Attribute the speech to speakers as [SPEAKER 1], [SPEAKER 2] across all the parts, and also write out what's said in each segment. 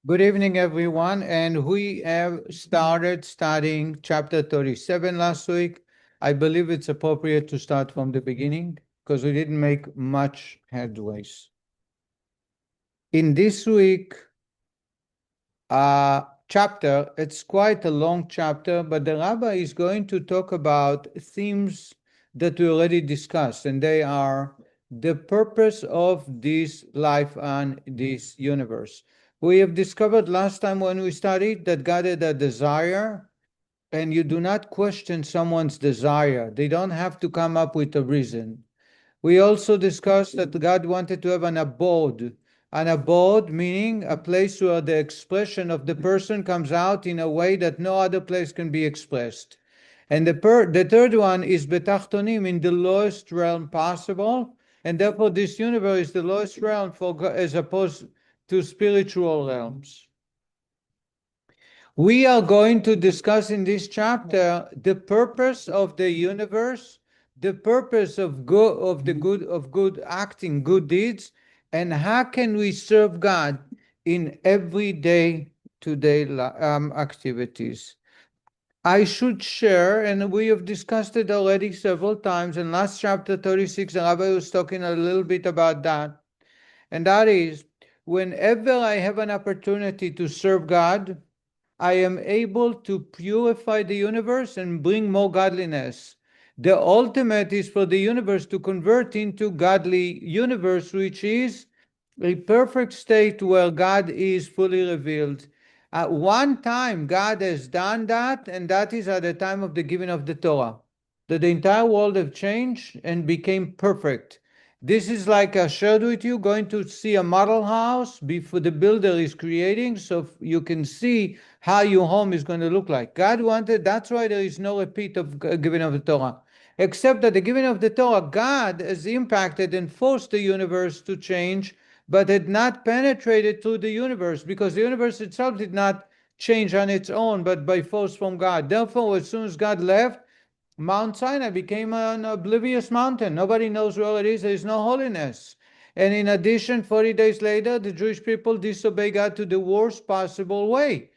[SPEAKER 1] Good evening, everyone. And we have started studying chapter 37 last week. I believe it's appropriate to start from the beginning because we didn't make much headways. In this week chapter, it's quite a long chapter, but the rabbi is going to talk about themes that we already discussed, and they are the purpose of this life and this universe. We have discovered last time when we studied that God had a desire, and you do not question someone's desire. They don't have to come up with a reason. We also discussed that God wanted to have an abode. An abode meaning a place where the expression of the person comes out in a way that no other place can be expressed. And the third one is betachtonim, in the lowest realm possible, and therefore this universe is the lowest realm as opposed to spiritual realms. We are going to discuss in this chapter the purpose of the universe, the purpose of good acting, good deeds, and how can we serve God in everyday today activities. I should share, and we have discussed it already several times. In last chapter 36, the Rabbi was talking a little bit about that. And that is, whenever I have an opportunity to serve God, I am able to purify the universe and bring more godliness. The ultimate is for the universe to convert into godly universe, which is a perfect state where God is fully revealed. At one time, God has done that, and that is at the time of the giving of the Torah, that the entire world have changed and became perfect. This is like I shared with you, going to see a model house before the builder is creating, so you can see how your home is going to look like. God wanted, that's why there is no repeat of giving of the Torah. Except that the giving of the Torah, God has impacted and forced the universe to change, but had not penetrated through the universe, because the universe itself did not change on its own, but by force from God. Therefore, as soon as God left, Mount Sinai became an oblivious mountain. Nobody knows where it is. There is no holiness. And in addition, 40 days later, the Jewish people disobey God to the worst possible way.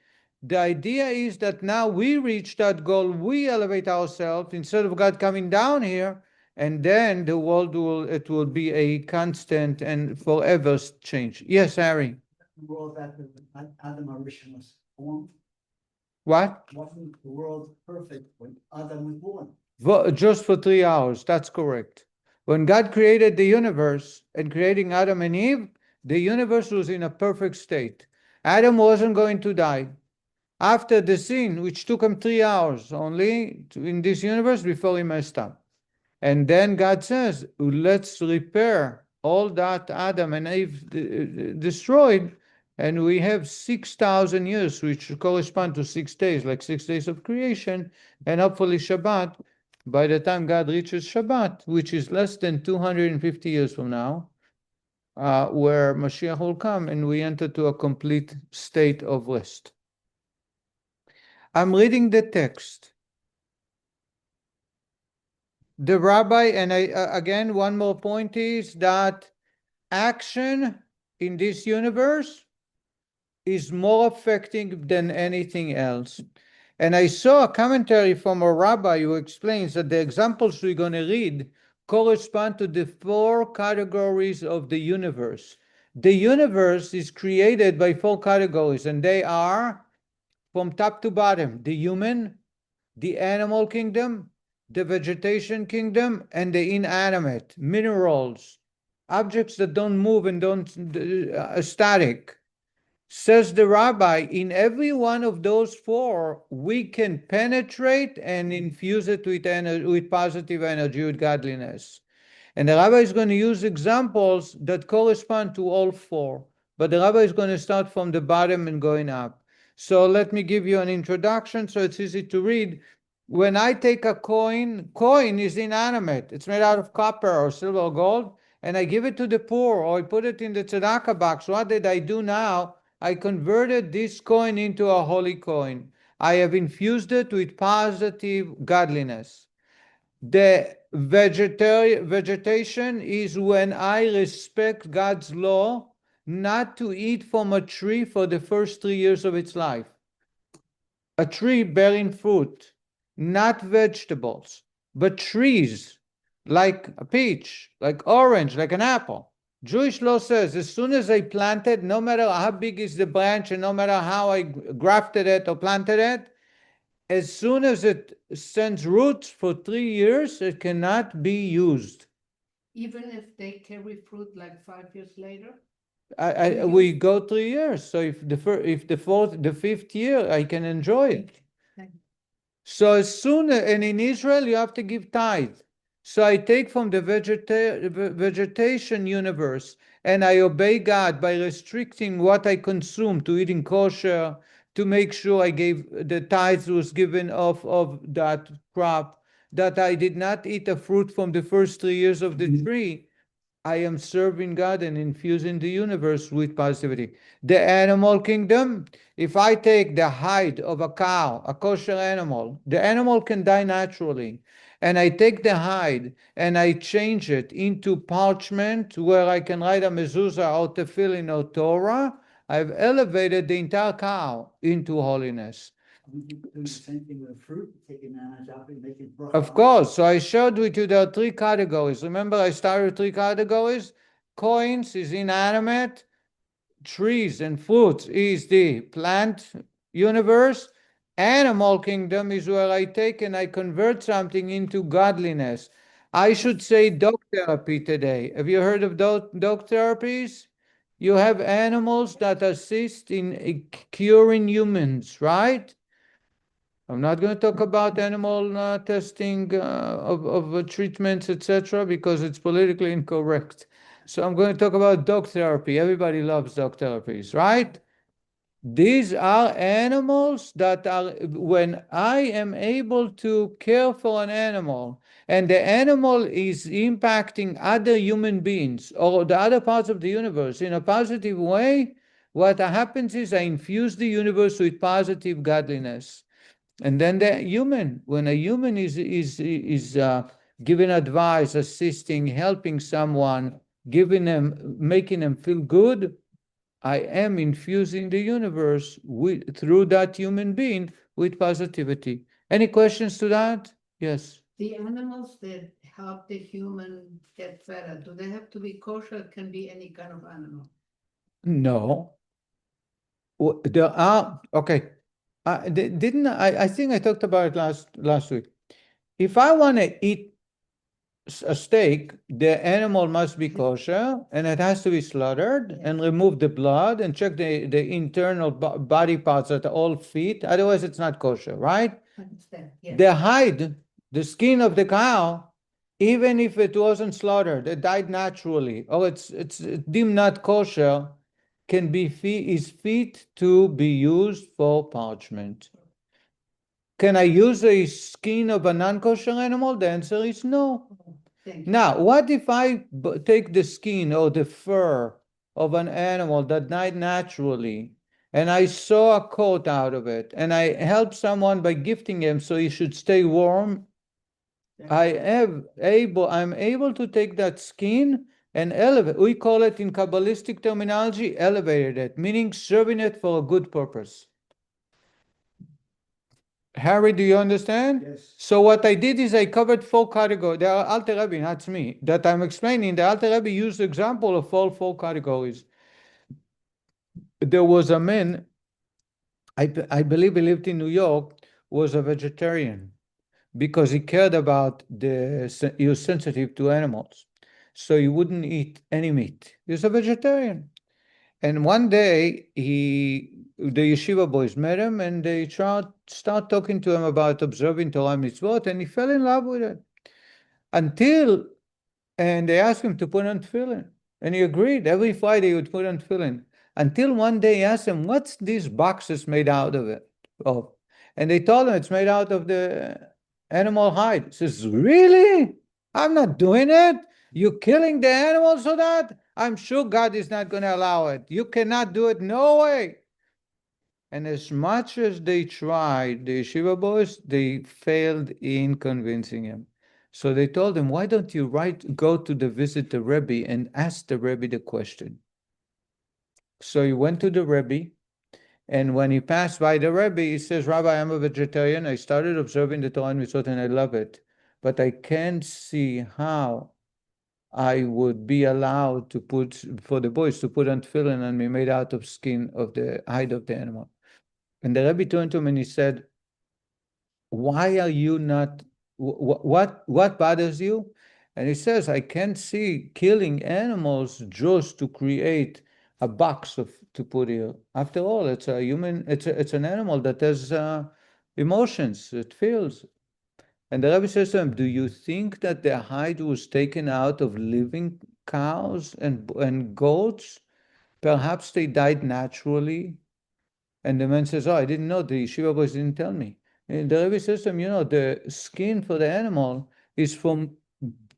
[SPEAKER 1] The idea is that now we reach that goal, we elevate ourselves instead of God coming down here, and then the world will be a constant and forever change. Yes, Harry.
[SPEAKER 2] The world after Adam Arishon was formed.
[SPEAKER 1] What?
[SPEAKER 2] Wasn't the world perfect when Adam was born?
[SPEAKER 1] Just for 3 hours, that's correct. When God created the universe and creating Adam and Eve, the universe was in a perfect state. Adam wasn't going to die. After the sin, which took him 3 hours only in this universe before he messed up. And then God says, let's repair all that Adam and Eve destroyed, and we have 6,000 years, which correspond to 6 days, like 6 days of creation, and hopefully Shabbat, by the time God reaches Shabbat, which is less than 250 years from now, where Mashiach will come and we enter to a complete state of rest. I'm reading the text. The rabbi, and again, one more point is that action in this universe is more effective than anything else. And I saw a commentary from a rabbi who explains that the examples we're going to read correspond to the 4 categories of the universe. The universe is created by 4 categories, and they are, from top to bottom, the human, the animal kingdom, the vegetation kingdom, and the inanimate, minerals, objects that don't move and don't static. Says the rabbi, in every one of those 4, we can penetrate and infuse it with positive energy, with godliness. And the rabbi is going to use examples that correspond to all 4. But the rabbi is going to start from the bottom and going up. So let me give you an introduction so it's easy to read. When I take a coin is inanimate. It's made out of copper or silver or gold, and I give it to the poor, or I put it in the tzedakah box. What did I do now? I converted this coin into a holy coin. I have infused it with positive godliness. The vegetation is when I respect God's law not to eat from a tree for the first 3 years of its life. A tree bearing fruit, not vegetables, but trees, like a peach, like orange, like an apple. Jewish law says as soon as I plant it, no matter how big is the branch and no matter how I grafted it or planted it, as soon as it sends roots for 3 years, it cannot be used.
[SPEAKER 3] Even if they carry fruit like 5 years later?
[SPEAKER 1] We go 3 years. So if the fifth year, I can enjoy it. So as soon and in Israel, you have to give tithe. So I take from the vegetation universe and I obey God by restricting what I consume to eating kosher, to make sure I gave the tithes was given of that crop, that I did not eat a fruit from the first 3 years of the tree. I am serving God and infusing the universe with positivity. The animal kingdom, if I take the hide of a cow, a kosher animal, the animal can die naturally. And I take the hide and I change it into parchment where I can write a mezuzah or tefillin or Torah. I've elevated the entire cow into holiness.
[SPEAKER 2] We do the same thing with fruit, taking ananas out and making broth.
[SPEAKER 1] Of course. So I showed with you there are 3 categories. Remember, I started with 3 categories. Coins is inanimate. Trees and fruits is the plant universe. Animal kingdom is where I take and I convert something into godliness. I should say dog therapy today. Have you heard of dog therapies? You have animals that assist in curing humans, right? I'm not going to talk about animal testing of treatments, etc., because it's politically incorrect. So I'm going to talk about dog therapy. Everybody loves dog therapies, right? These are animals that are, when I am able to care for an animal, and the animal is impacting other human beings or the other parts of the universe in a positive way, what happens is I infuse the universe with positive godliness. And then the human, when a human is giving advice, assisting, helping someone, giving them, making them feel good, I am infusing the universe through that human being with positivity. Any questions to that? Yes.
[SPEAKER 3] The animals that help the human get better, do they have to be kosher? It can be any kind of animal.
[SPEAKER 1] No. There are, okay. I think I talked about it last week. If I want to eat a steak, the animal must be kosher and it has to be slaughtered and remove the blood and check the internal body parts that are all fit. Otherwise, it's not kosher, right?
[SPEAKER 3] Understand? Yes.
[SPEAKER 1] The hide, the skin of the cow, even if it wasn't slaughtered, it died naturally, or it's deemed not kosher, is fit to be used for parchment. Can I use a skin of a non-kosher animal? The answer is no. Now, what if I take the skin or the fur of an animal that died naturally, and I sew a coat out of it, and I help someone by gifting him so he should stay warm? I'm able to take that skin and elevate. We call it in Kabbalistic terminology, elevated it, meaning serving it for a good purpose. Harry, do you understand?
[SPEAKER 2] Yes.
[SPEAKER 1] So what I did is I covered 4 categories. There are Alter Rebbe, not me, that I'm explaining. The Alter Rebbe used the example of all 4 categories. There was a man, I believe he lived in New York, was a vegetarian because he cared about he was sensitive to animals. So he wouldn't eat any meat. He was a vegetarian. And one day, the yeshiva boys met him, and they start talking to him about observing Torah mitzvot, and he fell in love with it. And they asked him to put on tefillin, and he agreed. Every Friday he would put on tefillin. Until one day he asked him, "What's these boxes made out of it?" Oh, and they told him it's made out of the animal hide. He says, "Really? I'm not doing it. You're killing the animals for that? I'm sure God is not going to allow it. You cannot do it. No way." And as much as they tried, the yeshiva boys, they failed in convincing him. So they told him, "Why don't you go to visit the Rebbe and ask the Rebbe the question?" So he went to the Rebbe, and when he passed by the Rebbe, he says, Rabbi, I'm a vegetarian. I started observing the Torah and Mitzvot, and I love it. But I can't see how I would be allowed to put, for the boys to put on tefillin and be made out of skin of the hide of the animal. And the Rebbe turned to him and he said, why are you not, what bothers you? And he says, I can't see killing animals just to create a box to put here. After all, it's a human, it's an animal that has emotions, it feels. And the Rebbe says to him, do you think that the hide was taken out of living cows and goats? Perhaps they died naturally. And the man says, oh, I didn't know. The yeshiva boys didn't tell me. And the Rebbe says to him, the skin for the animal is from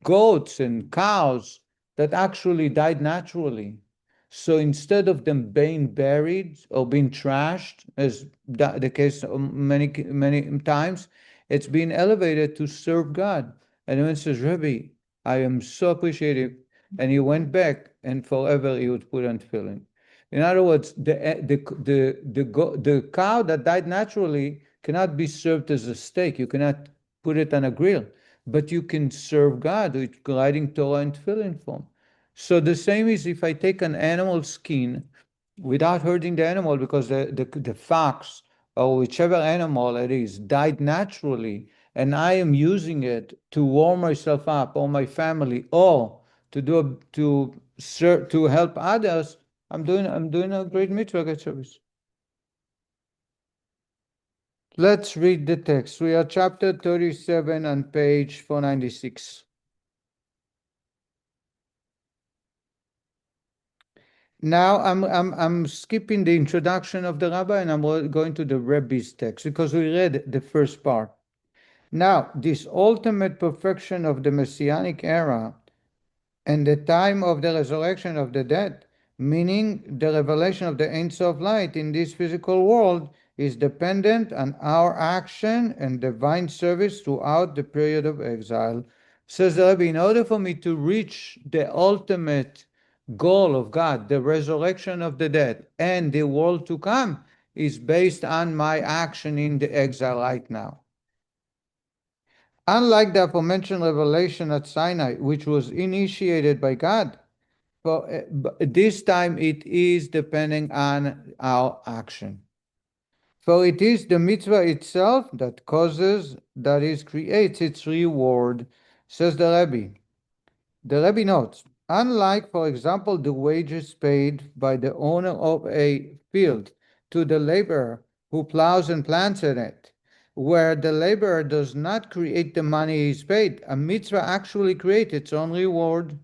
[SPEAKER 1] goats and cows that actually died naturally. So instead of them being buried or being trashed, as the case many times, it's been elevated to serve God. And the man says, Rebbe, I am so appreciative. And he went back, and forever he would put on tefillin. In other words, the cow that died naturally cannot be served as a steak. You cannot put it on a grill, but you can serve God with writing Torah and tefillin form. So the same is if I take an animal skin without hurting the animal, because the fox or whichever animal it is died naturally, and I am using it to warm myself up or my family or to help others, I'm doing a great mitzvah service. Let's read the text. We are chapter 37 on page 496. Now I'm skipping the introduction of the rabbi and I'm going to the Rebbe's text because we read the first part. Now, this ultimate perfection of the Messianic era and the time of the resurrection of the dead, meaning the revelation of the Ein Sof light in this physical world, is dependent on our action and divine service throughout the period of exile. Says the Rebbe, in order for me to reach the ultimate goal of God, the resurrection of the dead, and the world to come, is based on my action in the exile right now. Unlike the aforementioned revelation at Sinai, which was initiated by God, this time it is depending on our action. For it is the mitzvah itself that creates its reward, says the Rebbe. The Rebbe notes, unlike, for example, the wages paid by the owner of a field to the laborer who plows and plants in it, where the laborer does not create the money he is paid, a mitzvah actually creates its own reward.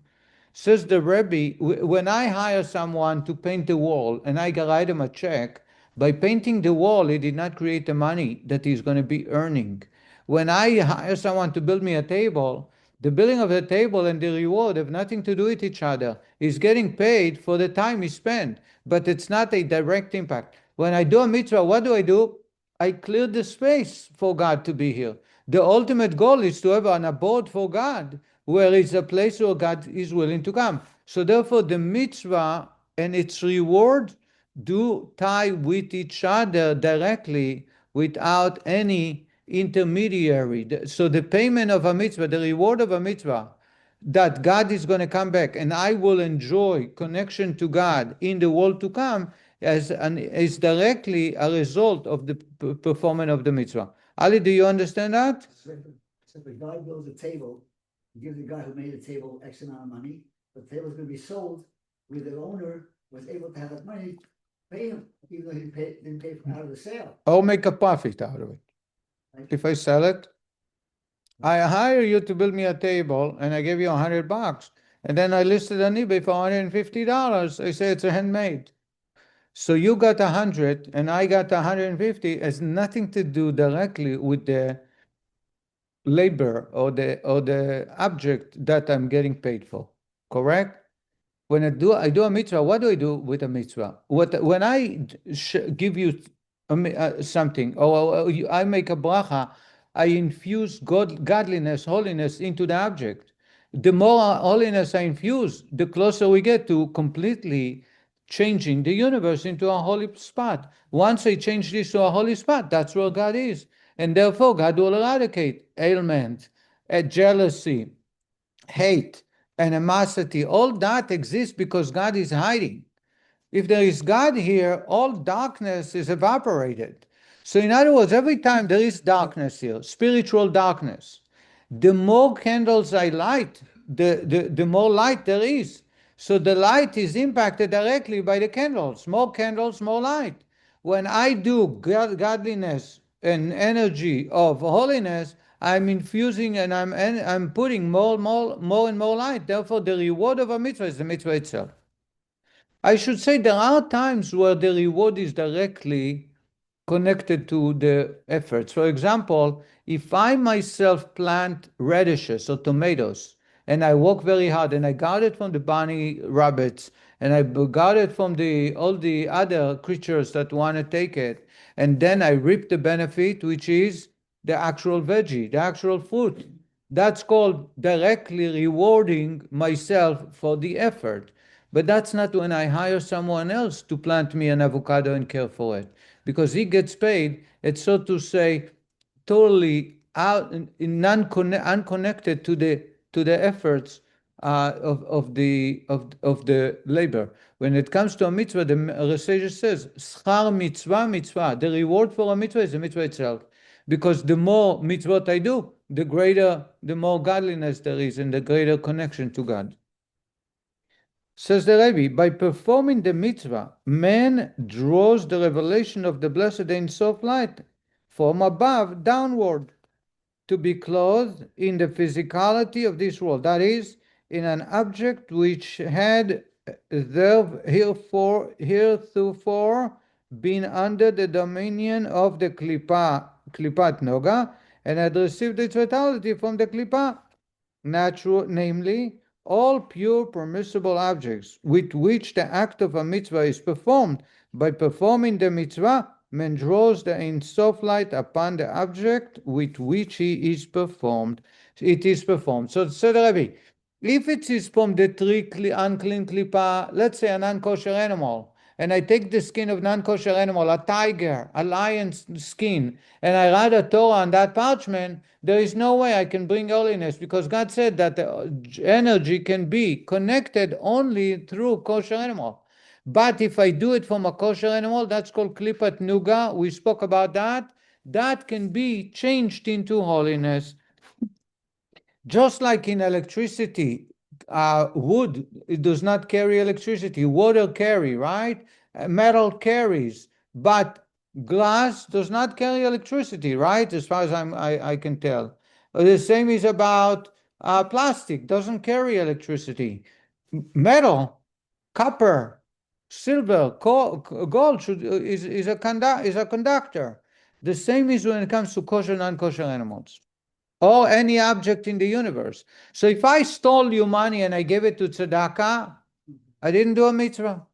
[SPEAKER 1] Says the Rebbe, when I hire someone to paint the wall and I write him a check, by painting the wall, he did not create the money that he's going to be earning. When I hire someone to build me a table, the building of the table and the reward have nothing to do with each other. He's getting paid for the time he spent, but it's not a direct impact. When I do a mitzvah, what do? I clear the space for God to be here. The ultimate goal is to have an abode for God, where it's a place where God is willing to come. So therefore, the mitzvah and its reward do tie with each other directly without any intermediary. So the payment of a mitzvah, the reward of a mitzvah, that God is going to come back and I will enjoy connection to God in the world to come, is directly a result of the performance of the mitzvah. Ali, do you understand that?
[SPEAKER 2] So if the guy builds a table, he gives the guy who made the table X amount of money, the table is going to be sold where the owner was able to have that money, pay him, even though he didn't pay out of the sale.
[SPEAKER 1] Or make a profit out of it.
[SPEAKER 2] Right?
[SPEAKER 1] If I sell it, I hire you to build me a table and I give you $100, and then I listed on eBay for $150. I say it's a handmade. So you got 100 and I got 150. It has nothing to do directly with the labor or the object that I'm getting paid for. Correct? When I do a mitzvah, what do I do with a mitzvah? When I give you something, or I make a bracha, I infuse godliness, holiness into the object. The more holiness I infuse, the closer we get to completely changing the universe into a holy spot. Once I change this to a holy spot, that's where God is. And therefore, God will eradicate ailment, jealousy, hate, animosity. All that exists because God is hiding. If there is God here, all darkness is evaporated. So in other words, every time there is darkness here, spiritual darkness, the more candles I light, the more light there is. So the light is impacted directly by the candles. More candles, more light. When I do godliness and energy of holiness, I'm infusing and I'm putting more and more light. Therefore, the reward of a mitzvah is the mitzvah itself. I should say there are times where the reward is directly connected to the efforts. For example, if I myself plant radishes or tomatoes and I work very hard and I got it from the bunny rabbits and I got it from all the other creatures that want to take it, and then I reap the benefit, which is the actual veggie, the actual fruit. That's called directly rewarding myself for the effort. But that's not when I hire someone else to plant me an avocado and care for it. Because he gets paid, it's so to say, totally out, unconnected to the efforts of the labor. When it comes to a mitzvah, the sage says, "Schar mitzvah mitzvah." The reward for a mitzvah is the mitzvah itself, because the more mitzvot I do, the more godliness there is, and the greater connection to God. Says the Rebbe, by performing the mitzvah, man draws the revelation of the blessed Ein Sof light from above downward to be clothed in the physicality of this world. That is, in an object which had heretofore been under the dominion of the Klipat Noga and had received its vitality from the Klipa, namely, all pure permissible objects with which the act of a mitzvah is performed. By performing the mitzvah, man draws the Ein Sof light upon the object with which it is performed. So the Rebbe, if it is from the unclean klipa, let's say an unkosher animal, and I take the skin of non-kosher animal, a tiger, a lion's skin, and I write a Torah on that parchment, there is no way I can bring holiness, because God said that the energy can be connected only through kosher animal. But if I do it from a kosher animal, that's called klipat nuga. We spoke about that. That can be changed into holiness. Just like in electricity, wood, it does not carry electricity. Water carry, right? Metal carries, but glass does not carry electricity, right? As far as I can tell. The same is about plastic, doesn't carry electricity. Metal, copper, silver, gold is a conductor. The same is when it comes to kosher, non-kosher animals, or any object in the universe. So if I stole your money and I gave it to tzedakah, I didn't do a mitzvah.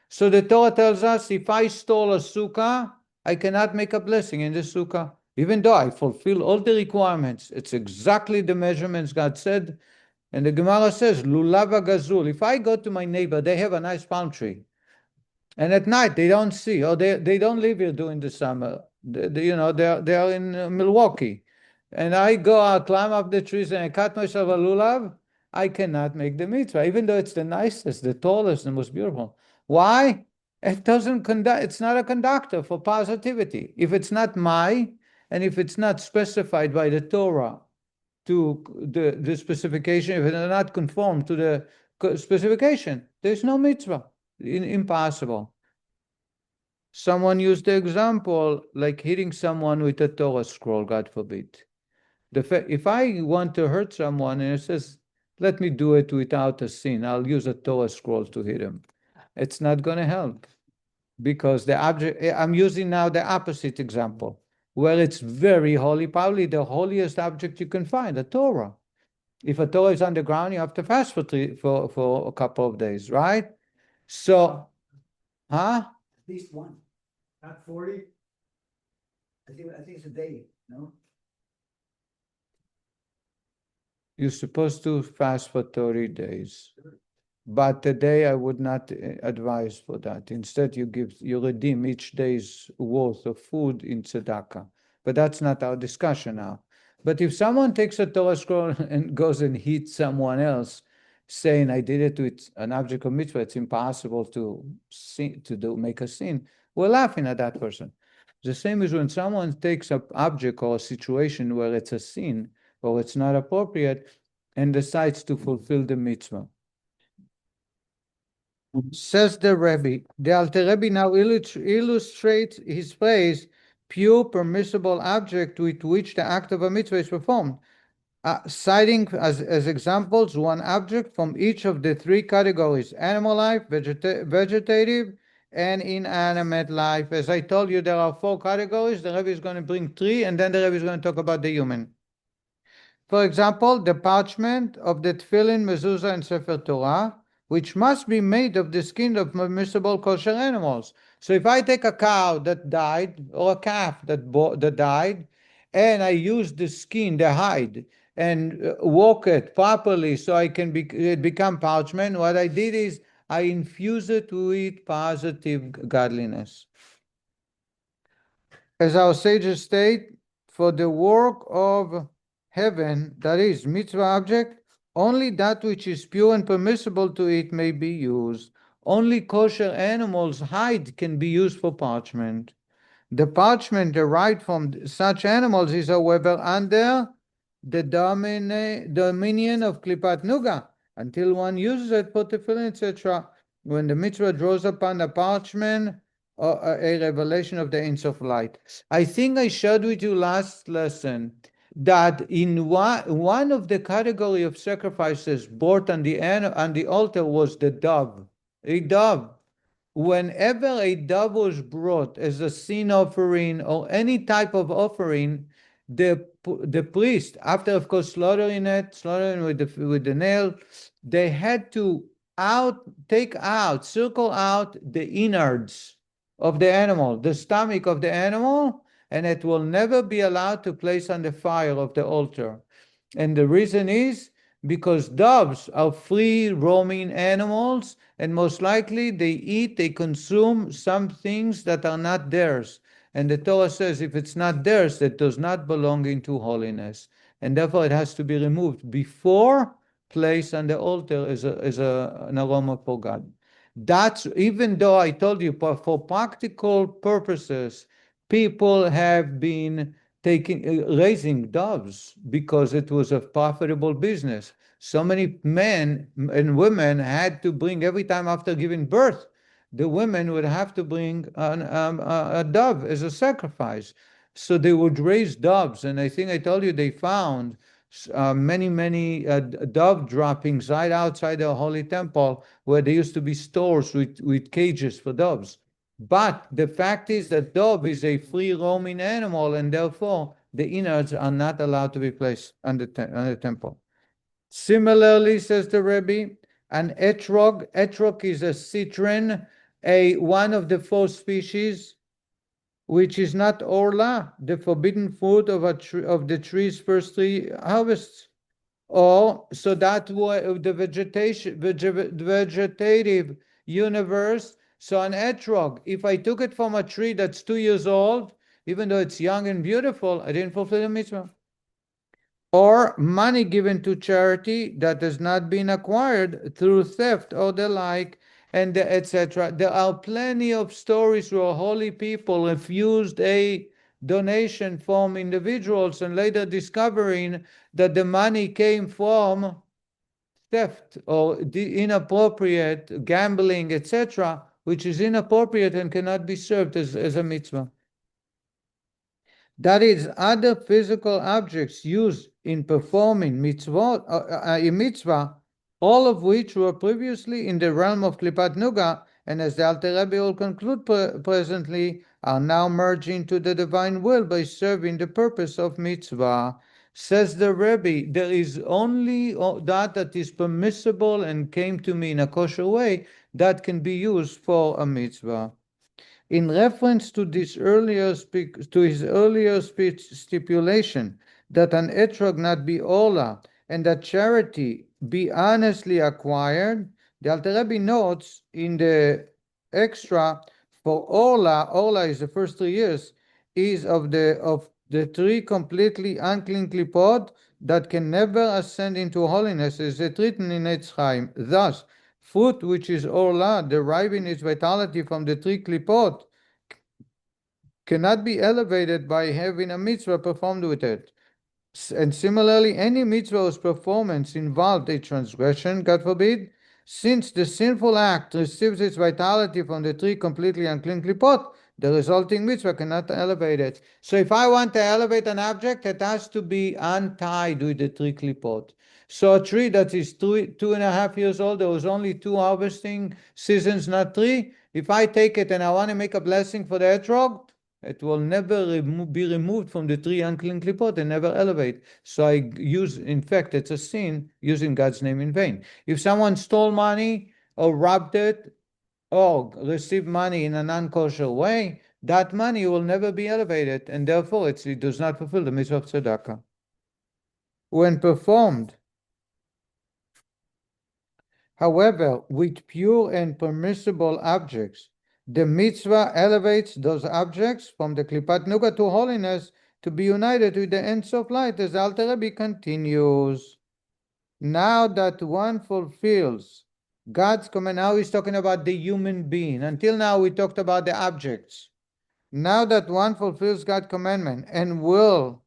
[SPEAKER 1] So the Torah tells us, if I stole a sukkah, I cannot make a blessing in the sukkah, even though I fulfill all the requirements. It's exactly the measurements God said. And the Gemara says, lulav gazul. If I go to my neighbor, they have a nice palm tree, and at night they don't see, or they don't live here during the summer. They are in Milwaukee. And I go out, climb up the trees, and I cut myself a lulav, I cannot make the mitzvah, even though it's the nicest, the tallest, and most beautiful. Why? It doesn't conduct. It's not a conductor for positivity. If it's not and if it's not specified by the Torah to the specification, if it does not conform to the specification, there's no mitzvah. Impossible. Someone used the example like hitting someone with a Torah scroll, God forbid. If I want to hurt someone and it says, let me do it without a sin, I'll use a Torah scroll to hit him. It's not going to help, because the object, I'm using now the opposite example, where it's very holy, probably the holiest object you can find, a Torah. If a Torah is on the ground, you have to fast for a couple of days, right? So,
[SPEAKER 2] At least one. Not 40? I think it's a day, no?
[SPEAKER 1] You're supposed to fast for 30 days. But today I would not advise for that. Instead, you redeem each day's worth of food in tzedakah. But that's not our discussion now. But if someone takes a Torah scroll and goes and hits someone else, saying, I did it with an object of mitzvah, it's impossible to make a sin, we're laughing at that person. The same is when someone takes an object or a situation where it's a sin or it's not appropriate and decides to fulfill the mitzvah. Says the Rebbe, the Alter Rebbe now illustrates his phrase, pure permissible object with which the act of a mitzvah is performed, citing as examples one object from each of the three categories: animal life, vegetative, and inanimate life. As I told you, there are four categories. The Rebbe is going to bring three, and then the Rebbe is going to talk about the human. For example, the parchment of the tefillin, mezuzah, and sefer Torah, which must be made of the skin of permissible kosher animals. So if I take a cow that died or a calf that died, and I use the skin, the hide, and walk it properly so it become parchment, what I did is I infuse it with positive godliness. As our sages state, for the work of heaven, that is, mitzvah object, only that which is pure and permissible to it may be used. Only kosher animals' hide can be used for parchment. The parchment derived from such animals is, however, under the dominion of klipat nuga, until one uses it for tefillin, etc. When the mitzvah draws upon the parchment, a revelation of the Ein Sof light. I think I shared with you last lesson that in one of the category of sacrifices brought on the altar was the dove. A dove. Whenever a dove was brought as a sin offering or any type of offering, the priest, after of course slaughtering with the nail, they had to circle out the innards of the animal, the stomach of the animal, and it will never be allowed to place on the fire of the altar. And the reason is because doves are free roaming animals, and most likely they consume some things that are not theirs. And the Torah says if it's not theirs, that does not belong into holiness. And therefore it has to be removed before placed on the altar as an aroma for God. That's, even though I told you for practical purposes, people have been raising doves because it was a profitable business. So many men and women had to bring, every time after giving birth, the women would have to bring a dove as a sacrifice. So they would raise doves, and I think I told you they found many dove droppings right outside the holy temple, where there used to be stores with cages for doves. But the fact is that dove is a free roaming animal, and therefore the innards are not allowed to be placed on the temple. Similarly, says the Rebbe, an etrog is a citron, one of the four species, which is not orla, the forbidden fruit of the tree's first three harvests. Or so that the vegetative universe. So an etrog, if I took it from a tree that's 2 years old, even though it's young and beautiful, I didn't fulfill the mitzvah. Or money given to charity that has not been acquired through theft or the like, and etc. There are plenty of stories where holy people refused a donation from individuals and later discovering that the money came from theft or the inappropriate gambling, etc., which is inappropriate and cannot be served as a mitzvah. That is, other physical objects used in performing a mitzvah, all of which were previously in the realm of klipat nuga, and as the Alter Rebbe will conclude presently, are now merged into the divine will by serving the purpose of mitzvah. Says the Rebbe, there is only that is permissible and came to me in a kosher way that can be used for a mitzvah. In reference to his earlier stipulation that an etrog not be ola and that charity be honestly acquired, The Alter Rebbe notes in the extra for Orla is the first 3 years, is of the 3 completely unclean klipot that can never ascend into holiness, is it written in Etz Chaim. Thus, fruit which is Orla, deriving its vitality from the 3 klipot, cannot be elevated by having a mitzvah performed with it. And similarly, any mitzvah whose performance involved a transgression, God forbid, since the sinful act receives its vitality from the 3 completely unclean klipot, the resulting mitzvah cannot elevate it. So if I want to elevate an object, it has to be untied with the 3 klipot. So a tree that is 2.5 years old, there was only 2 harvesting seasons, not 3. If I take it and I want to make a blessing for the etrog, it will never be removed from the 3 unclean klipot and never elevate. So I use, in fact, it's a sin using God's name in vain. If someone stole money or robbed it or received money in an unkosher way, that money will never be elevated, and therefore it does not fulfill the mitzvah of tzedakah. When performed, however, with pure and permissible objects, the mitzvah elevates those objects from the klipat nuga to holiness to be united with the Ein Sof light, as Alter Rebbe continues. Now that one fulfills God's command, now he's talking about the human being. Until now we talked about the objects. Now that one fulfills God's commandment and will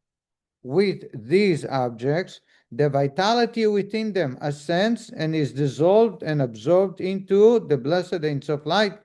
[SPEAKER 1] with these objects, the vitality within them ascends and is dissolved and absorbed into the blessed Ein Sof light,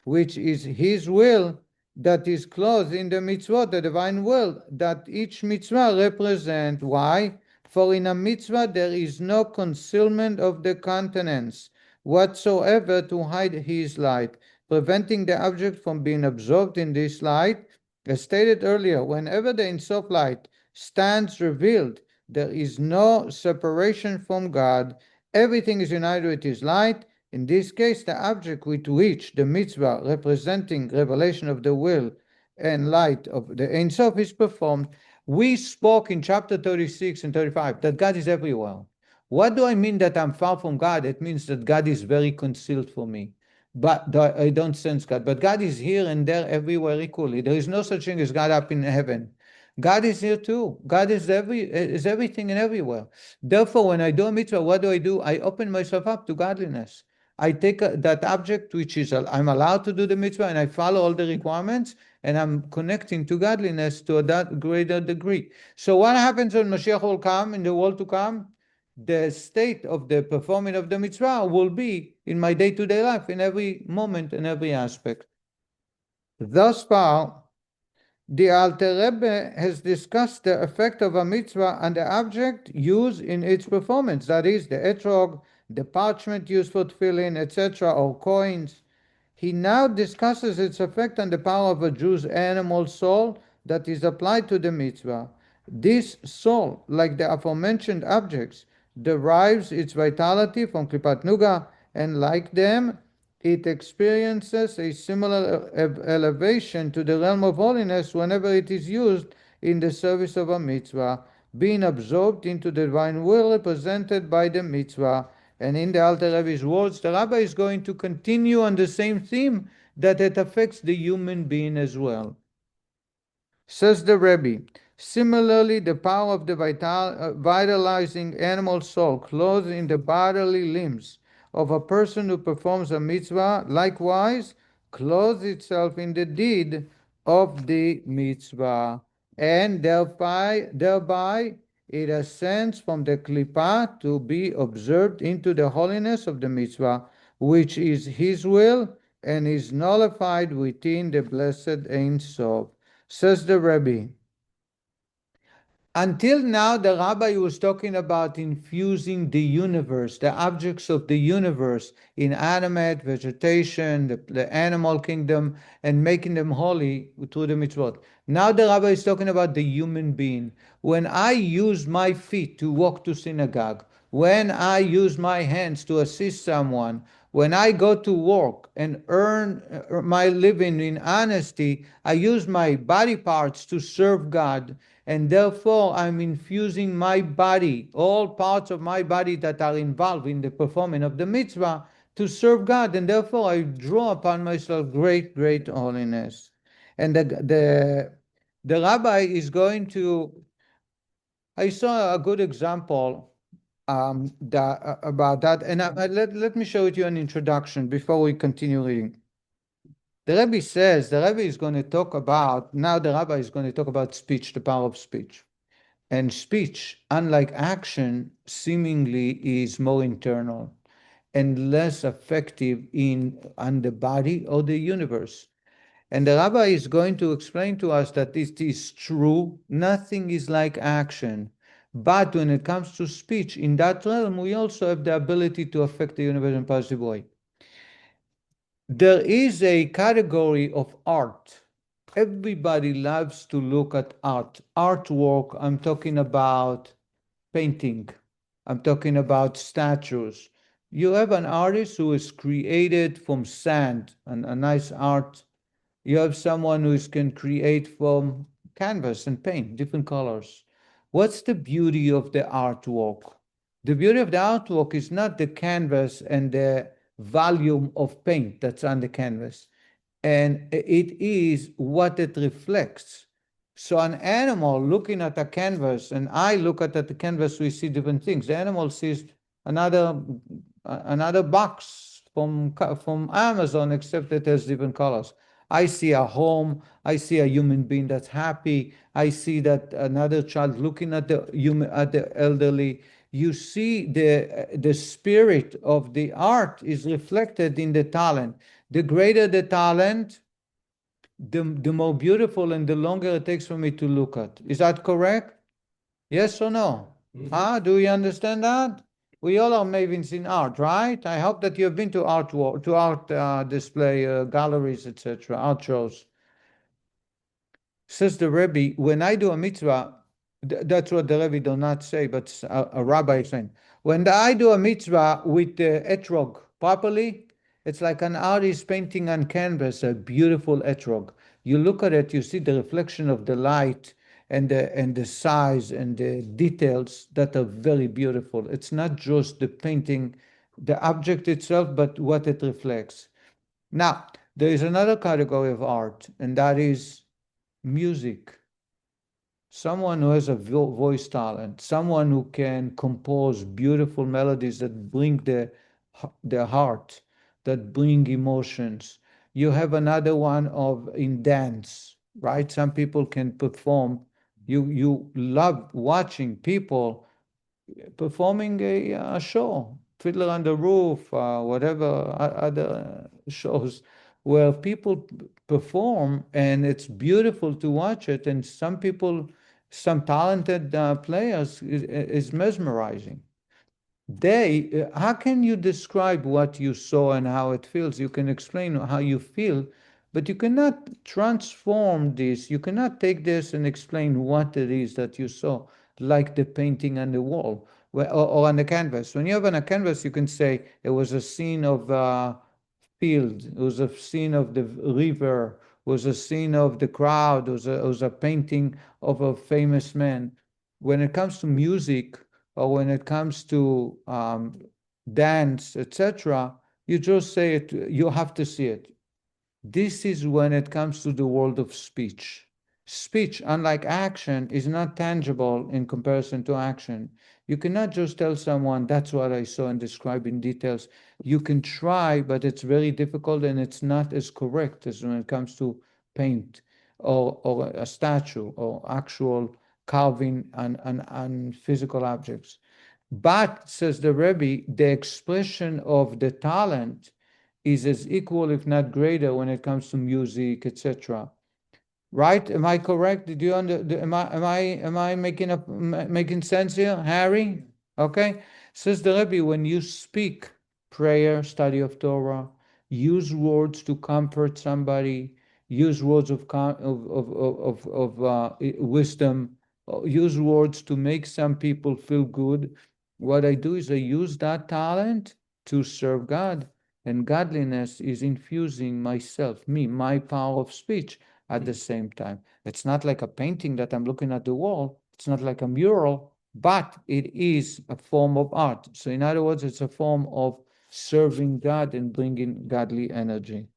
[SPEAKER 1] which is His will that is clothed in the mitzvot, the divine will that each mitzvah represents. Why? For in a mitzvah there is no concealment of the countenance whatsoever to hide His light, preventing the object from being absorbed in this light. As stated earlier, whenever the Ein Sof light stands revealed, there is no separation from God. Everything is united with His light. In this case, the object with which the mitzvah representing revelation of the will and light of the Ein Sof is performed. We spoke in chapter 36 and 35 that God is everywhere. What do I mean that I'm far from God? It means that God is very concealed for me. But I don't sense God. But God is here and there everywhere equally. There is no such thing as God up in heaven. God is here too. God is everything and everywhere. Therefore, when I do a mitzvah, what do? I open myself up to godliness. I take that object which is I'm allowed to do the mitzvah, and I follow all the requirements, and I'm connecting to godliness to a greater degree. So what happens when Mashiach will come in the world to come? The state of the performing of the mitzvah will be in my day-to-day life, in every moment and every aspect. Thus far, the Alter Rebbe has discussed the effect of a mitzvah on the object used in its performance, that is, the etrog, the parchment used for tefillin, etc., or coins. He now discusses its effect on the power of a Jew's animal soul that is applied to the mitzvah. This soul, like the aforementioned objects, derives its vitality from klipat nuga, and like them, it experiences a similar elevation to the realm of holiness whenever it is used in the service of a mitzvah, being absorbed into the divine will represented by the mitzvah. And in the Alter Rebbe's words, the Rabbi is going to continue on the same theme, that it affects the human being as well. Says the Rebbe, similarly, the power of the vitalizing animal soul clothed in the bodily limbs of a person who performs a mitzvah likewise clothes itself in the deed of the mitzvah, and thereby it ascends from the klipa to be observed into the holiness of the mitzvah, which is His will and is nullified within the blessed Ein Sof. Says the Rebbe, until now, the Rabbi was talking about infusing the universe, the objects of the universe, in animate, vegetation, the animal kingdom, and making them holy through the mitzvot. Now the Rabbi is talking about the human being. When I use my feet to walk to synagogue, when I use my hands to assist someone, when I go to work and earn my living in honesty, I use my body parts to serve God. And therefore, I'm infusing my body, all parts of my body that are involved in the performing of the mitzvah, to serve God, and therefore I draw upon myself great, great holiness. And the rabbi is going to. I saw a good example about that, and let me show you an introduction before we continue reading. The Rebbe says the Rebbe is going to talk about now. The rabbi is going to talk about speech, the power of speech, and speech, unlike action, seemingly is more internal and less effective on the body or the universe. And the rabbi is going to explain to us that it is true. Nothing is like action. But when it comes to speech, in that realm, we also have the ability to affect the universe in a positive way. There is a category of art. Everybody loves to look at art. Artwork, I'm talking about painting. I'm talking about statues. You have an artist who is created from sand, and a nice art. You have someone who can create from canvas and paint, different colors. What's the beauty of the artwork? The beauty of the artwork is not the canvas and the volume of paint that's on the canvas, and it is what it reflects. So an animal looking at a canvas, and I look at the canvas, we see different things. The animal sees another box from Amazon, except that it has different colors. I see a home. I see a human being that's happy. I see that another child looking at the elderly. You see the spirit of the art is reflected in the talent. The greater the talent, the more beautiful and the longer it takes for me to look at. Is that correct? Yes or no? Do you understand that? We all are mavens in art, right? I hope that you have been to art display galleries, etc., art shows. Says the Rebbe, when I do a mitzvah, that's what the Rebbe do not say, but a rabbi is saying. When I do a mitzvah with the etrog properly, it's like an artist painting on canvas, a beautiful etrog. You look at it, you see the reflection of the light and the size and the details that are very beautiful. It's not just the painting, the object itself, but what it reflects. Now, there is another category of art, and that is music. Someone who has a voice talent, someone who can compose beautiful melodies that bring the heart, that bring emotions. You have another one in dance, right? Some people can perform. You love watching people performing a show, Fiddler on the Roof, whatever other shows where people perform, and it's beautiful to watch it. And some talented players is mesmerizing. How can you describe what you saw and how it feels? You can explain how you feel, but you cannot transform this. You cannot take this and explain what it is that you saw, like the painting on the wall or on the canvas. When you have on a canvas, you can say it was a scene of a field, it was a scene of the river, it was a scene of the crowd, it was a painting of a famous man. When it comes to music, or when it comes to dance, etc., you just say it, you have to see it. This is when it comes to the world of speech. Speech, unlike action, is not tangible in comparison to action. You cannot just tell someone, that's what I saw, and describe in details. You can try, but it's very difficult, and it's not as correct as when it comes to paint or a statue or actual carving on physical objects. But, says the Rebbe, the expression of the talent is as equal, if not greater, when it comes to music, etc. Right? Am I correct? Did you am I making sense here, Harry? Okay. Says the Rebbe, when you speak prayer, study of Torah, use words to comfort somebody, use words of wisdom, use words to make some people feel good. What I do is I use that talent to serve God, and godliness is infusing my power of speech at the same time. It's not like a painting that I'm looking at the wall. It's not like a mural, but it is a form of art. So in other words, it's a form of serving God and bringing godly energy.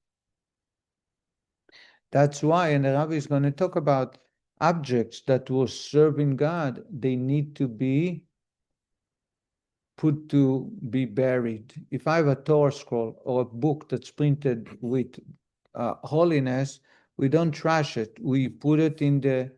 [SPEAKER 1] That's why, and the Rabbi is going to talk about objects that were serving God, they need to be put to be buried. If I have a Torah scroll or a book that's printed with holiness, we don't trash it. We put it in the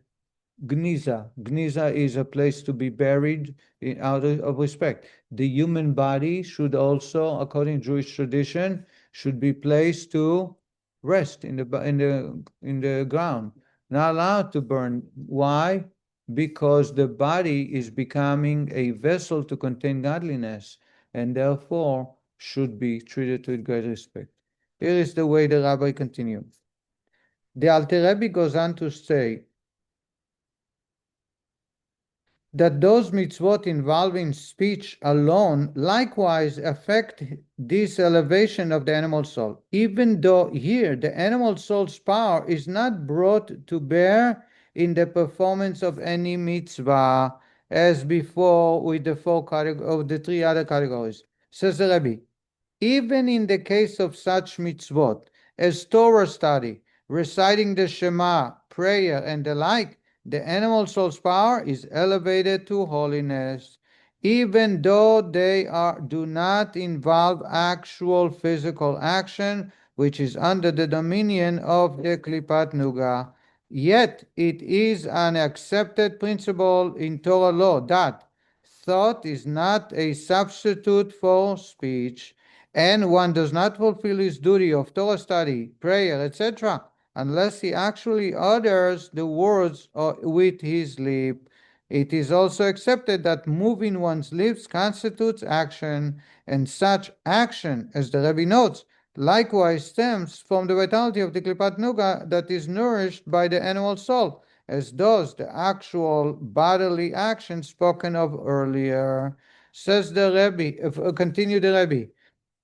[SPEAKER 1] Gniza. Gniza is a place to be buried out of respect. The human body should also, according to Jewish tradition, should be placed to rest in the ground, not allowed to burn. Why? Because the body is becoming a vessel to contain godliness, and therefore should be treated with great respect. Here is the way the Rabbi continues. The Alter Rebbe goes on to say that those mitzvot involving speech alone likewise affect this elevation of the animal soul, even though here the animal soul's power is not brought to bear in the performance of any mitzvah, as before with the three other categories. Says the Rebbe, even in the case of such mitzvot as Torah study, reciting the Shema, prayer, and the like, the animal soul's power is elevated to holiness, even though they do not involve actual physical action, which is under the dominion of the Klipat Nuga. Yet it is an accepted principle in Torah law that thought is not a substitute for speech, and one does not fulfill his duty of Torah study, prayer, etc., unless he actually utters the words with his lip. It is also accepted that moving one's lips constitutes action, and such action, as the Rebbe notes, likewise stems from the vitality of the Klipat Nuga that is nourished by the animal soul, as does the actual bodily action spoken of earlier. Says the Rebbe, continue the Rebbe.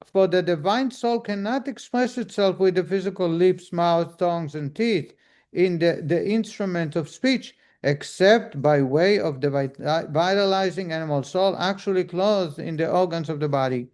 [SPEAKER 1] For the divine soul cannot express itself with the physical lips, mouth, tongues, and teeth in the instrument of speech, except by way of the vitalizing animal soul actually clothed in the organs of the body.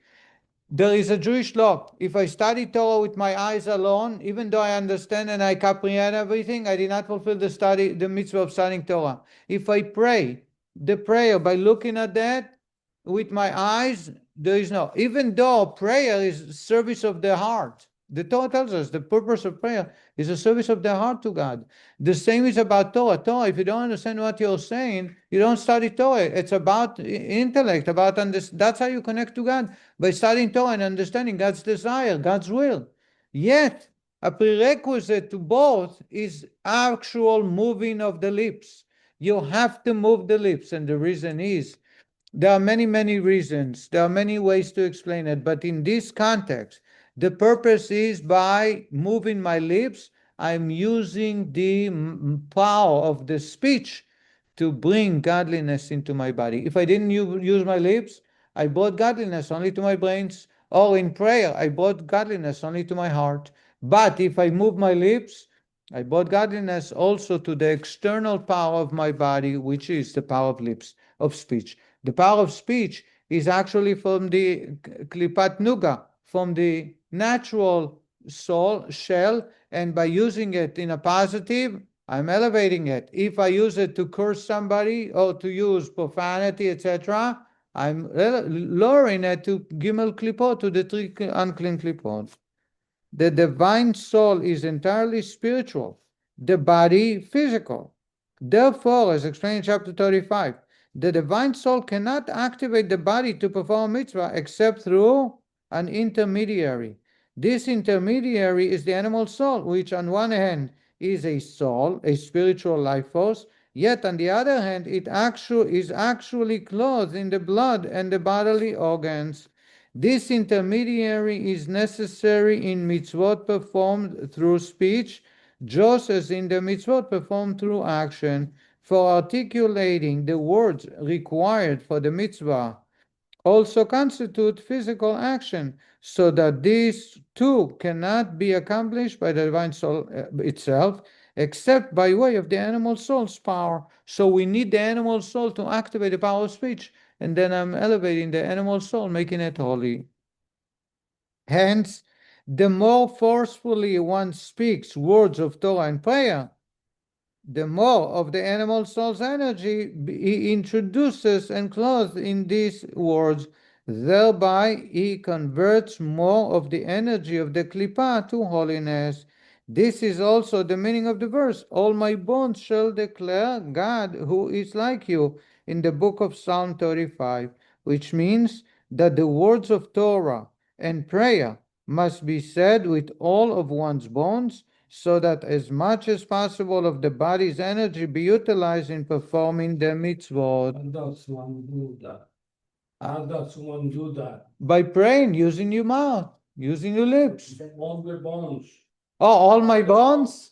[SPEAKER 1] There is a Jewish law. If I study Torah with my eyes alone, even though I understand and I comprehend everything, I did not fulfill the mitzvah of studying Torah. If I pray the prayer by looking at that with my eyes, there is no. Even though prayer is service of the heart. The Torah tells us the purpose of prayer is a service of the heart to God. The same is about Torah. Torah, if you don't understand what you're saying, you don't study Torah. It's about intellect, about that's how you connect to God, by studying Torah and understanding God's desire, God's will. Yet, a prerequisite to both is actual moving of the lips. You have to move the lips, and the reason is, there are many, many reasons. There are many ways to explain it, but in this context, the purpose is by moving my lips, I'm using the power of the speech to bring godliness into my body. If I didn't use my lips, I brought godliness only to my brains, or in prayer, I brought godliness only to my heart. But if I move my lips, I brought godliness also to the external power of my body, which is the power of lips, of speech. The power of speech is actually from the Klipat Nuga, from the natural soul shell, and by using it in a positive, I'm elevating it. If I use it to curse somebody or to use profanity, etc., I'm lowering it to Gimel Klipot, to the three unclean Klipot. The divine soul is entirely spiritual, the body physical. Therefore, as explained in chapter 35, the divine soul cannot activate the body to perform mitzvah except through an intermediary. This intermediary is the animal soul, which on one hand is a soul, a spiritual life force, yet on the other hand it is actually clothed in the blood and the bodily organs. This intermediary is necessary in mitzvot performed through speech, just as in the mitzvot performed through action. For articulating the words required for the mitzvah also constitute physical action, so that these too cannot be accomplished by the divine soul itself, except by way of the animal soul's power. So we need the animal soul to activate the power of speech, and then I'm elevating the animal soul, making it holy. Hence, the more forcefully one speaks words of Torah and prayer, the more of the animal soul's energy he introduces and clothes in these words. Thereby, he converts more of the energy of the klipa to holiness. This is also the meaning of the verse, all my bones shall declare God who is like you, in the book of Psalm 35, which means that the words of Torah and prayer must be said with all of one's bones, so that as much as possible of the body's energy be utilized in performing the mitzvot.
[SPEAKER 4] How does one do that? How does one do that?
[SPEAKER 1] By praying, using your mouth, using your lips.
[SPEAKER 4] All the bones.
[SPEAKER 1] Oh, all my bones?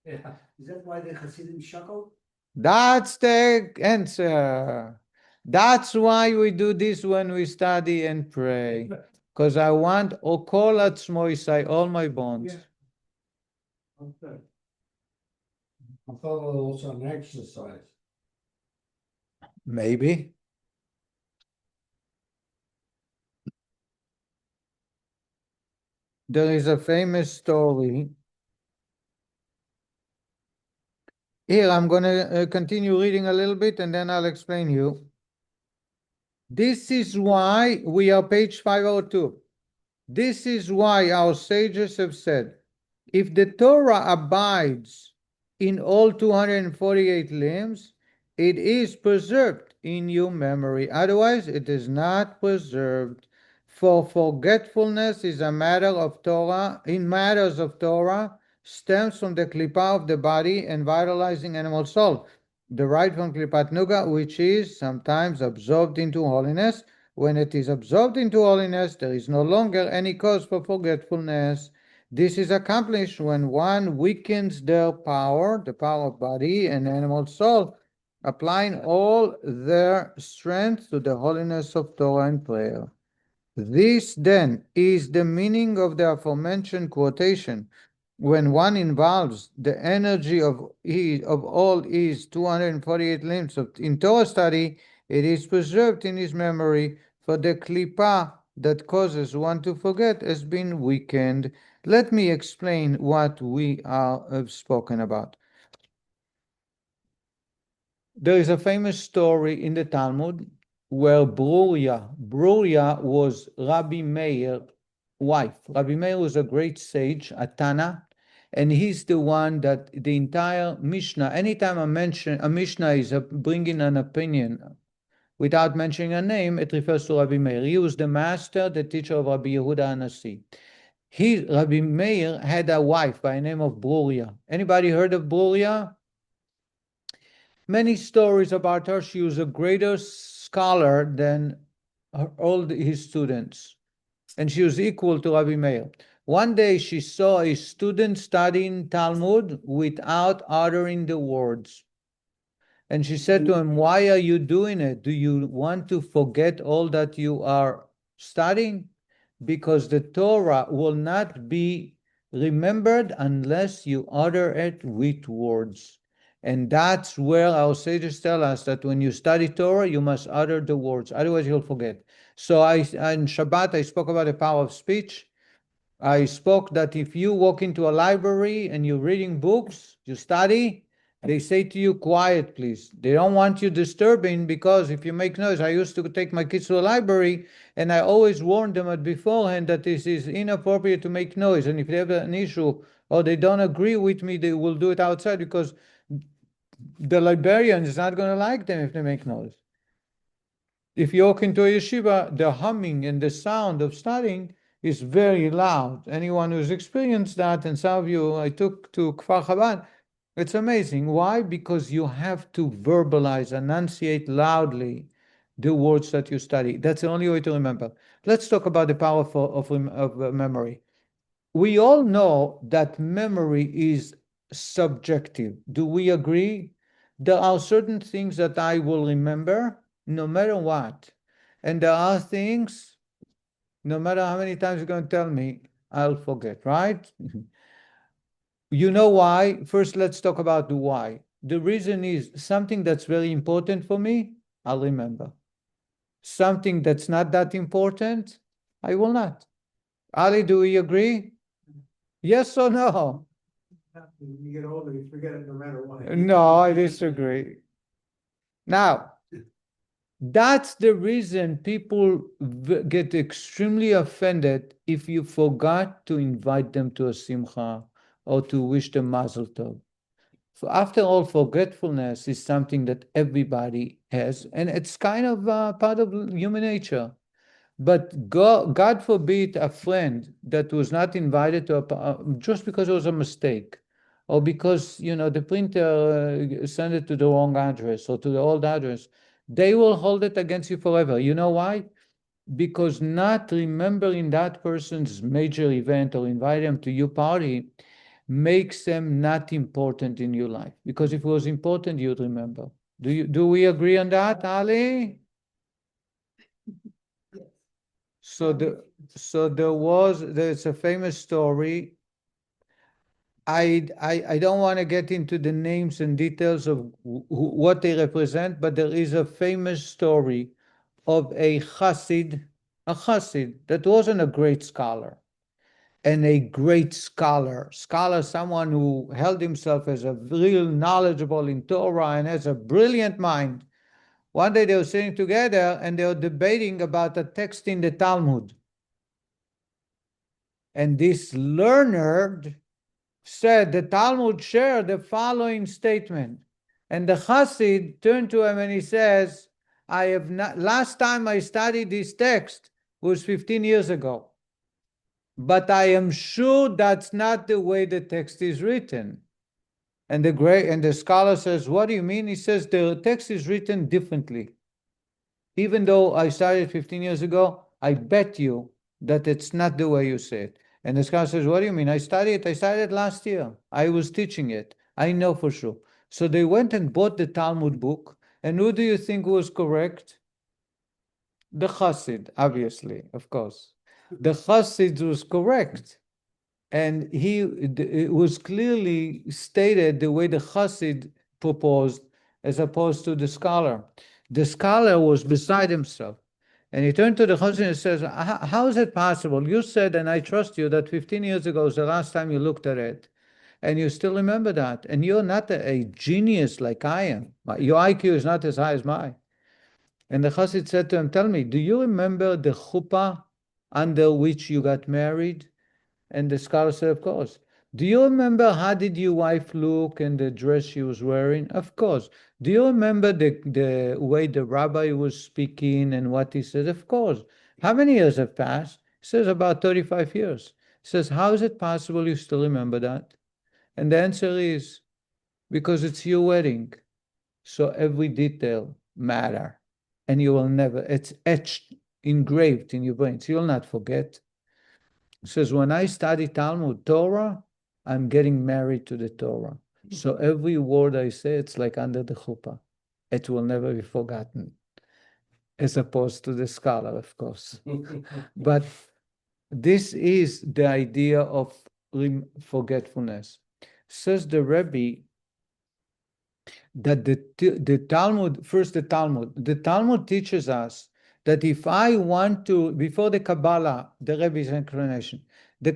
[SPEAKER 4] Yeah.
[SPEAKER 2] Is that why the Hasidim shuckle?
[SPEAKER 1] That's the answer. That's why we do this when we study and pray. Because I want Okol Atzmoisai, all my bones.
[SPEAKER 4] Yeah. Okay. I thought it was an exercise.
[SPEAKER 1] Maybe. There is a famous story. Here, I'm going to continue reading a little bit and then I'll explain you. This is why we are page 502. This is why our sages have said, if the Torah abides in all 248 limbs, it is preserved in your memory. Otherwise, it is not preserved. For forgetfulness is a matter of Torah, in matters of Torah, stems from the klipa of the body and vitalizing animal soul, derived from klipat nuga, which is sometimes absorbed into holiness. When it is absorbed into holiness, there is no longer any cause for forgetfulness. This is accomplished when one weakens their power, the power of body and animal soul, applying all their strength to the holiness of Torah and prayer. This, then, is the meaning of the aforementioned quotation. When one involves the energy of all his 248 limbs in Torah study, it is preserved in his memory, for the klipa that causes one to forget has been weakened. Let me explain what we have spoken about. There is a famous story in the Talmud where Bruria was Rabbi Meir's wife. Rabbi Meir was a great sage, a Tana, and he's the one that the entire Mishnah, anytime a Mishnah is bringing an opinion without mentioning a name, it refers to Rabbi Meir. He was the master, the teacher of Rabbi Yehuda Anasi. Rabbi Meir had a wife by the name of Bruria. Anybody heard of Bruria? Many stories about her. She was a greater scholar than all his students, and she was equal to Rabbi Meir. One day she saw a student studying Talmud without uttering the words. And she said to him, why are you doing it? Do you want to forget all that you are studying? Because the Torah will not be remembered unless you utter it with words. And that's where our sages tell us that when you study Torah, you must utter the words, otherwise you'll forget. So in Shabbat, I spoke about the power of speech. I spoke that if you walk into a library and you're reading books, you study, they say to you, quiet, please. They don't want you disturbing, because if you make noise, I used to take my kids to a library and I always warned them beforehand that this is inappropriate to make noise. And if they have an issue or they don't agree with me, they will do it outside, because the librarian is not going to like them if they make noise. If you walk into a yeshiva, the humming and the sound of studying is very loud. Anyone who's experienced that, and some of you I took to Kfar Chabad, it's amazing. Why? Because you have to verbalize, enunciate loudly the words that you study. That's the only way to remember. Let's talk about the power of memory. We all know that memory is subjective. Do we agree? There are certain things that I will remember no matter what. And there are things, no matter how many times you're going to tell me, I'll forget, right? You know why? First, let's talk about the why. The reason is something that's very important for me, I'll remember. Something that's not that important, I will not. Ali, do we agree? Yes or no?
[SPEAKER 5] When you get older, you forget it no matter what.
[SPEAKER 1] No, I disagree. Now, that's the reason people get extremely offended if you forgot to invite them to a simcha or to wish them mazel tov. So after all, forgetfulness is something that everybody has, and it's kind of part of human nature. But God forbid a friend that was not invited to just because it was a mistake, or because the printer sent it to the wrong address or to the old address. They will hold it against you forever. You know why? Because not remembering that person's major event or inviting them to your party makes them not important in your life. Because if it was important, you'd remember. Do we agree on that, Ali? So there's a famous story. I don't want to get into the names and details of what they represent, but there is a famous story of a chassid that wasn't a great scholar, and a great scholar, someone who held himself as a real knowledgeable in Torah and has a brilliant mind. One day they were sitting together and they were debating about a text in the Talmud. And this learned said the Talmud shared the following statement. And the Chassid turned to him and he says, last time I studied this text was 15 years ago. But I am sure that's not the way the text is written. And the scholar says, what do you mean? He says, the text is written differently. Even though I studied 15 years ago, I bet you that it's not the way you say it. And the scholar says, what do you mean? I studied it last year. I was teaching it. I know for sure. So they went and bought the Talmud book. And who do you think was correct? The Chassid, obviously, of course. The Chassid was correct. And it was clearly stated the way the Chassid proposed, as opposed to the scholar. The scholar was beside himself. And he turned to the Chassid and says, how is it possible? You said, and I trust you, that 15 years ago was the last time you looked at it. And you still remember that. And you're not a genius like I am. Your IQ is not as high as mine. And the Chassid said to him, tell me, do you remember the chuppah under which you got married? And the scholar said, of course. Do you remember how did your wife look and the dress she was wearing? Of course. Do you remember the way the rabbi was speaking and what he said? Of course. How many years have passed? He says about 35 years. He says, how is it possible you still remember that? And the answer is, because it's your wedding. So every detail matters. And you will never, it's etched, engraved in your brain. So you'll not forget. He says, when I study Talmud Torah, I'm getting married to the Torah. So every word I say, it's like under the chuppah. It will never be forgotten. As opposed to the scholar, of course. But this is the idea of forgetfulness. Says the Rebbe that the Talmud teaches us that if I want to, before the Kabbalah, the Rebbe's explanation, the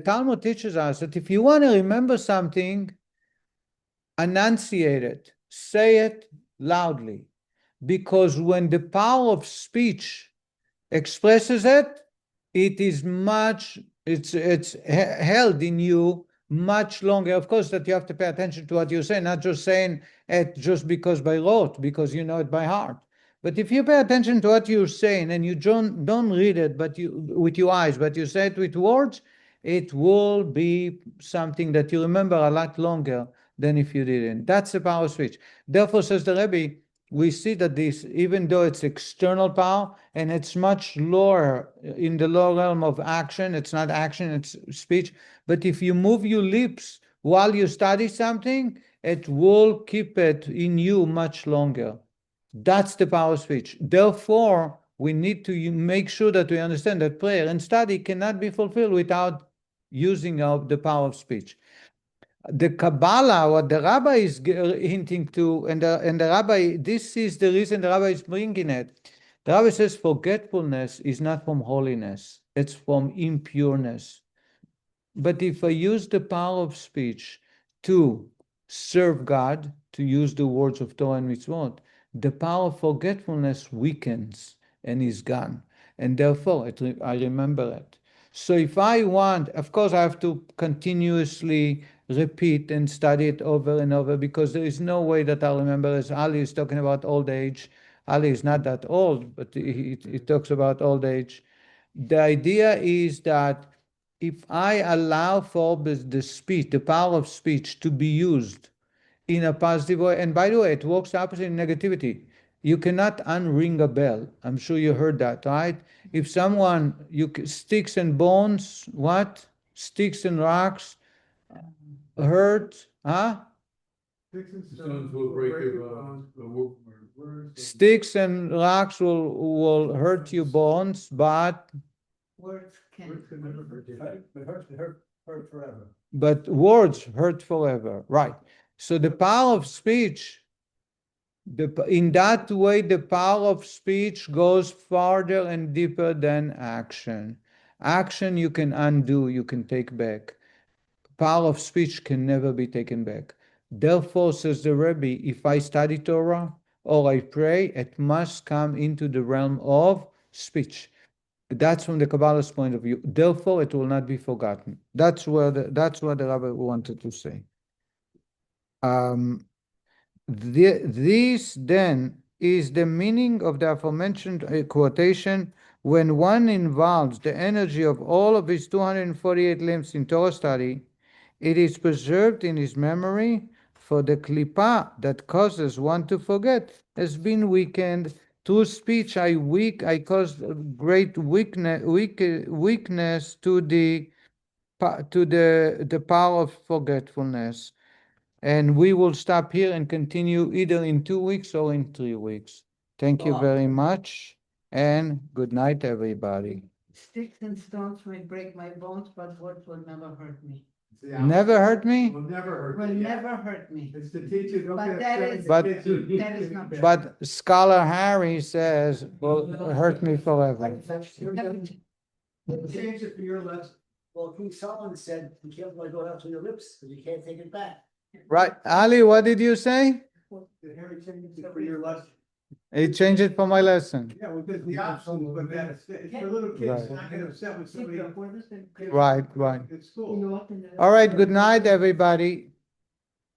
[SPEAKER 1] Talmud teaches us that if you want to remember something, enunciate it, say it loudly, because when the power of speech expresses it, it's held in you much longer. Of course, that you have to pay attention to what you say, not just saying it just because by rote, because you know it by heart. But if you pay attention to what you're saying and you don't read it, but with your eyes, but you say it with words, it will be something that you remember a lot longer than if you didn't. That's the power of speech. Therefore, says the Rebbe, we see that this, even though it's external power and it's much lower in the lower realm of action, it's not action, it's speech. But if you move your lips while you study something, it will keep it in you much longer. That's the power of speech. Therefore, we need to make sure that we understand that prayer and study cannot be fulfilled without using the power of speech. The Kabbalah, what the rabbi is hinting to, and the rabbi, this is the reason the rabbi is bringing it. The Rabbi says forgetfulness is not from holiness, it's from impureness. But if I use the power of speech to serve God, to use the words of Torah and Mitzvot, the power of forgetfulness weakens and is gone. And therefore, I remember it. So if I want, of course, I have to continuously repeat and study it over and over, because there is no way that I'll remember. As Ali is talking about old age, Ali is not that old, but he talks about old age. The idea is that if I allow for the speech, the power of speech to be used in a positive way, and by the way, it works opposite in negativity. You cannot unring a bell. I'm sure you heard that, right? If someone, sticks and bones, what? Sticks and rocks hurt, huh?
[SPEAKER 5] Sticks and
[SPEAKER 4] Stones will break your bones.
[SPEAKER 1] Sticks and rocks will hurt your bones, but
[SPEAKER 3] Words can.
[SPEAKER 5] Words can never hurt you. But hurt forever.
[SPEAKER 1] words hurt forever, right? So the power of speech, in that way, the power of speech goes farther and deeper than action. Action you can undo, you can take back. Power of speech can never be taken back. Therefore, says the Rebbe, if I study Torah or I pray, it must come into the realm of speech. That's from the Kabbalah's point of view. Therefore, it will not be forgotten. That's what the Rabbi wanted to say. This then is the meaning of the aforementioned quotation. When one involves the energy of all of his 248 limbs in Torah study, it is preserved in his memory, for the klipa that causes one to forget has been weakened. Through speech I cause great weakness to the power of forgetfulness. And we will stop here and continue either in 2 weeks or in 3 weeks. Thank you very much, and good night, everybody.
[SPEAKER 3] Sticks and stones may break my bones, but words will never hurt me.
[SPEAKER 1] Never hurt me?
[SPEAKER 5] Will never hurt
[SPEAKER 3] Will
[SPEAKER 5] you.
[SPEAKER 3] never hurt me.
[SPEAKER 5] It's to teach you, don't
[SPEAKER 3] But
[SPEAKER 5] get
[SPEAKER 3] that
[SPEAKER 5] upset
[SPEAKER 3] is-
[SPEAKER 5] with
[SPEAKER 1] But-
[SPEAKER 5] the kids who-
[SPEAKER 3] that is not true.
[SPEAKER 1] But Scholar Harry says, will hurt me forever.
[SPEAKER 5] Change it for your lesson.
[SPEAKER 2] Well, King Solomon said, be careful what goes out to your lips, because you can't take it back.
[SPEAKER 1] Right, Ali, what did you say?
[SPEAKER 5] Did Harry change it for your lesson?
[SPEAKER 1] He changed it for my lesson.
[SPEAKER 5] Yeah, well, because the option was that it's for little kids,
[SPEAKER 1] Right.
[SPEAKER 5] not get upset with somebody.
[SPEAKER 1] Right.
[SPEAKER 5] At school.
[SPEAKER 1] All right, good night, everybody.